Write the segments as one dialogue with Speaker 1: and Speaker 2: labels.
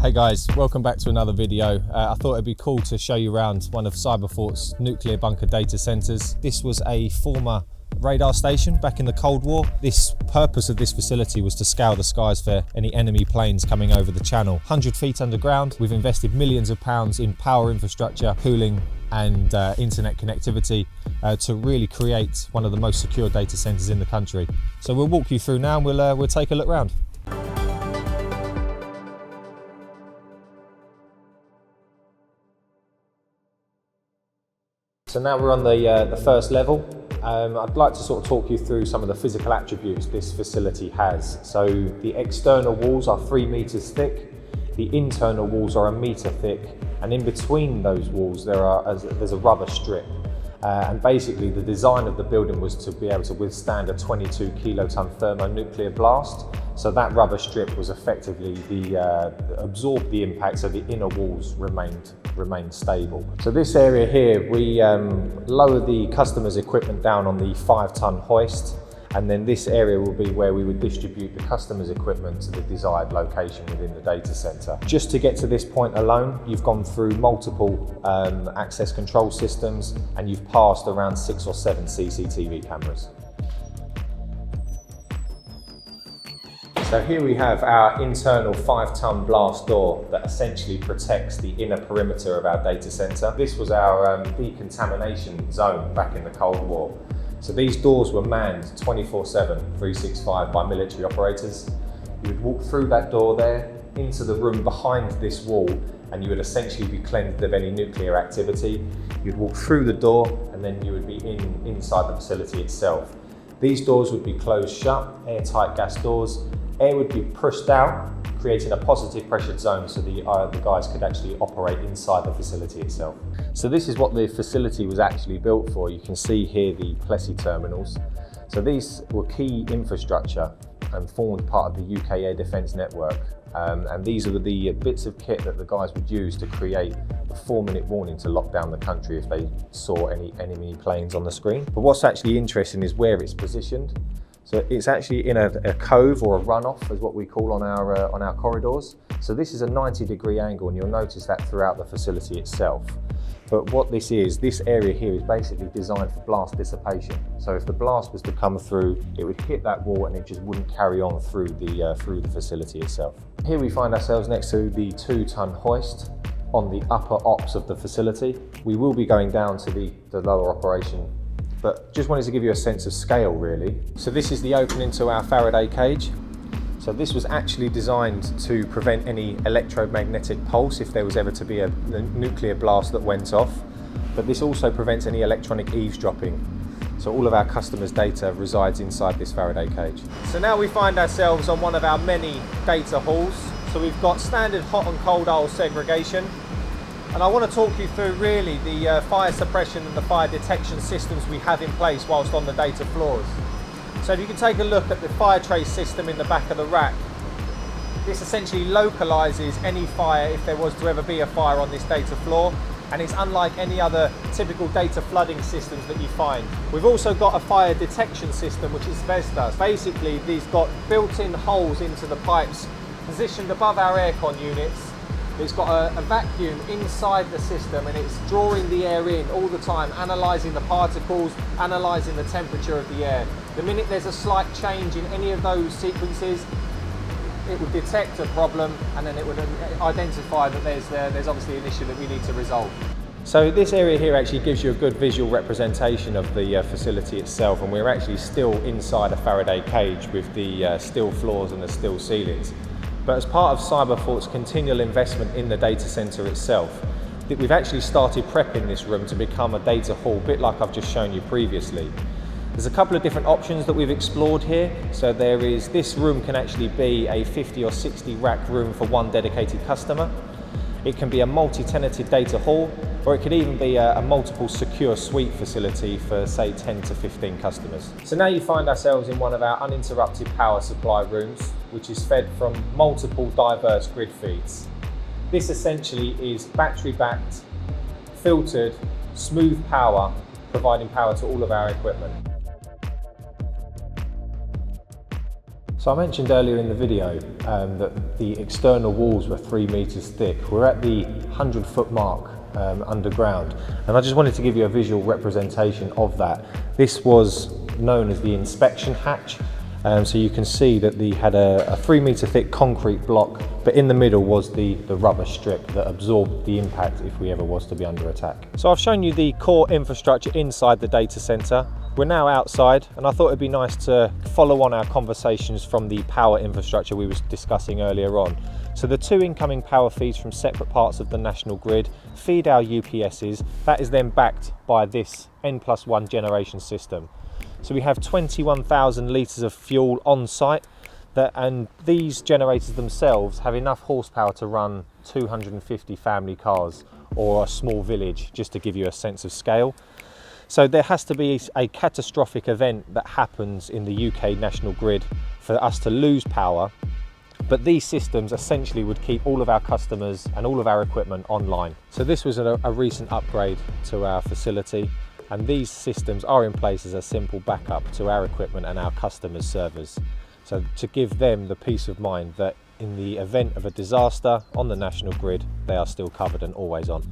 Speaker 1: Hey guys, welcome back to another video. I thought it'd be cool to show you around one of Cyberfort's nuclear bunker data centers. This was a former radar station back in the Cold War. This purpose of this facility was to scour the skies for any enemy planes coming over the channel. 100 feet underground. We've invested millions of pounds in power infrastructure, cooling and internet connectivity to really create one of the most secure data centers in the country. So we'll walk you through now and we'll take a look round. So now we're on the first level. I'd like to sort of talk you through some of the physical attributes this facility has. So the external walls are 3 meters thick, the internal walls are 1 meter thick, and in between those walls there's a rubber strip. And basically the design of the building was to be able to withstand a 22 kiloton thermonuclear blast. So that rubber strip was effectively absorbed the impact, so the inner walls remained stable. So this area here, we lower the customer's equipment down on the 5-ton hoist, and then this area will be where we would distribute the customer's equipment to the desired location within the data center. Just to get to this point alone, you've gone through multiple access control systems, and you've passed around 6 or 7 CCTV cameras. So here we have our internal 5-ton blast door that essentially protects the inner perimeter of our data center. This was our decontamination zone back in the Cold War. So these doors were manned 24/7, 365 by military operators. You would walk through that door there into the room behind this wall, and you would essentially be cleansed of any nuclear activity. You'd walk through the door and then you would be inside the facility itself. These doors would be closed shut, airtight gas doors. Air would be pushed out, creating a positive pressured zone so the guys could actually operate inside the facility itself. So this is what the facility was actually built for. You can see here the Plessy terminals. So these were key infrastructure and formed part of the UK air defence network. And these are the bits of kit that the guys would use to create a 4-minute warning to lock down the country if they saw any enemy planes on the screen. But what's actually interesting is where it's positioned. So it's actually in a cove or a runoff, is what we call on our corridors. So this is a 90-degree angle, and you'll notice that throughout the facility itself. But what this area here is basically designed for blast dissipation. So if the blast was to come through, it would hit that wall and it just wouldn't carry on through the facility itself. Here we find ourselves next to the 2-ton hoist on the upper ops of the facility. We will be going down to the lower operation, but just wanted to give you a sense of scale really. So this is the opening to our Faraday cage. So this was actually designed to prevent any electromagnetic pulse if there was ever to be a nuclear blast that went off. But this also prevents any electronic eavesdropping. So all of our customers' data resides inside this Faraday cage. So now we find ourselves on one of our many data halls. So we've got standard hot and cold aisle segregation. And I want to talk you through really the fire suppression and the fire detection systems we have in place whilst on the data floors. So if you can take a look at the fire trace system in the back of the rack, this essentially localises any fire if there was to ever be a fire on this data floor, and it's unlike any other typical data flooding systems that you find. We've also got a fire detection system which is Vestas. Basically these got built-in holes into the pipes positioned above our aircon units. It's got a vacuum inside the system, and it's drawing the air in all the time, analysing the particles, analysing the temperature of the air. The minute there's a slight change in any of those sequences, it would detect a problem, and then it would identify that there's obviously an issue that we need to resolve. So this area here actually gives you a good visual representation of the facility itself, and we're actually still inside a Faraday cage with the steel floors and the steel ceilings. But as part of Cyberfort's continual investment in the data center itself, we've actually started prepping this room to become a data hall, a bit like I've just shown you previously. There's a couple of different options that we've explored here. So this room can actually be a 50 or 60 rack room for one dedicated customer. It can be a multi-tenanted data hall, or it could even be a multiple secure suite facility for say 10 to 15 customers. So now you find ourselves in one of our uninterrupted power supply rooms, which is fed from multiple diverse grid feeds. This essentially is battery-backed, filtered, smooth power, providing power to all of our equipment. So I mentioned earlier in the video that the external walls were 3 meters thick. We're at the 100-foot mark underground, and I just wanted to give you a visual representation of that. This was known as the inspection hatch. So you can see that they had a 3 meter thick concrete block, but in the middle was the rubber strip that absorbed the impact if we ever was to be under attack. So I've shown you the core infrastructure inside the data center. We're now outside, and I thought it'd be nice to follow on our conversations from the power infrastructure we were discussing earlier on. So the 2 incoming power feeds from separate parts of the national grid feed our UPSs. That is then backed by this N+1 generation system. So we have 21,000 litres of fuel on site, and these generators themselves have enough horsepower to run 250 family cars or a small village, just to give you a sense of scale. So there has to be a catastrophic event that happens in the UK national grid for us to lose power, but these systems essentially would keep all of our customers and all of our equipment online. So this was a recent upgrade to our facility, and these systems are in place as a simple backup to our equipment and our customers' servers. So to give them the peace of mind that in the event of a disaster on the national grid, they are still covered and always on.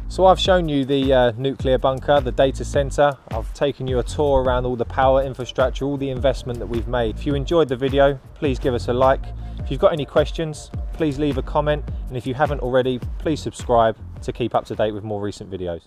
Speaker 1: So I've shown you the nuclear bunker, the data center. I've taken you a tour around all the power infrastructure, all the investment that we've made. If you enjoyed the video, please give us a like. If you've got any questions, please leave a comment. And if you haven't already, please subscribe to keep up to date with more recent videos.